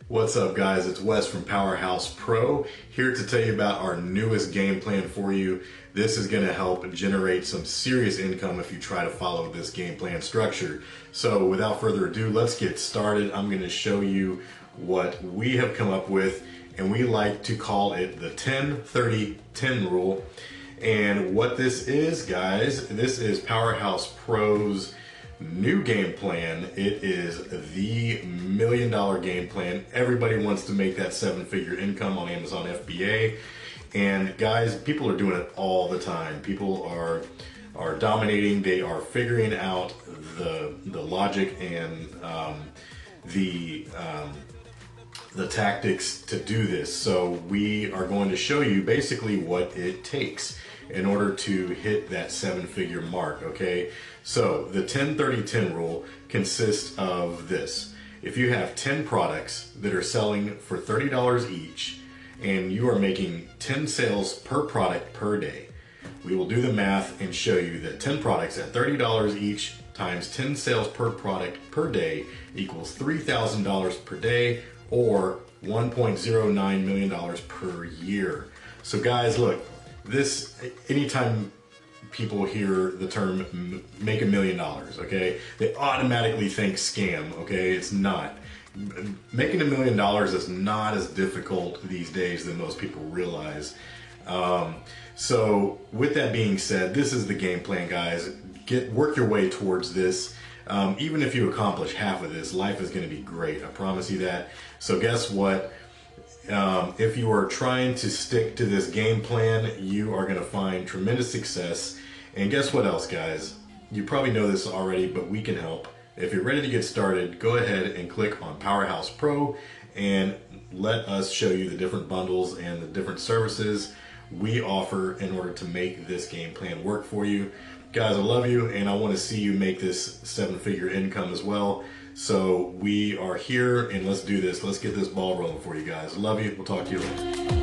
What's up, guys? It's Wes from Powerhouse Pro, here to tell you about our newest game plan for you. This is going to help generate some serious income if you try to follow this game plan structure. So without further ado, let's get started. I'm going to show you what we have come up with, and we like to call it the 10-30-10 rule. And what this is, guys, this is Powerhouse Pro's new game plan. It is the $1 million game plan. Everybody wants to make that 7-figure income on Amazon FBA. And guys, people are doing it all the time. People are dominating. They are figuring out the logic and the tactics to do this. So we are going to show you basically what it takes in order to hit that 7-figure mark, okay? So the 10-30-10 rule consists of this. If you have 10 products that are selling for $30 each and you are making 10 sales per product per day, we will do the math and show you that 10 products at $30 each times 10 sales per product per day equals $3,000 per day, or $1.09 million per year. So guys, look, this, anytime people hear the term make $1 million, okay, they automatically think scam, okay? It's not. Making $1 million is not as difficult these days than most people realize. So with that being said, this is the game plan, guys. Work your way towards this. Even if you accomplish half of this, life is going to be great. I promise you that. So guess what? If you are trying to stick to this game plan, you are going to find tremendous success. And guess what else, guys? You probably know this already, but we can help. If you're ready to get started, go ahead and click on Powerhouse Pro and let us show you the different bundles and the different services we offer in order to make this game plan work for you. Guys, I love you, and I want to see you make this 7-figure income as well. So we are here, and let's do this. Let's get this ball rolling for you guys. I love you. We'll talk to you later.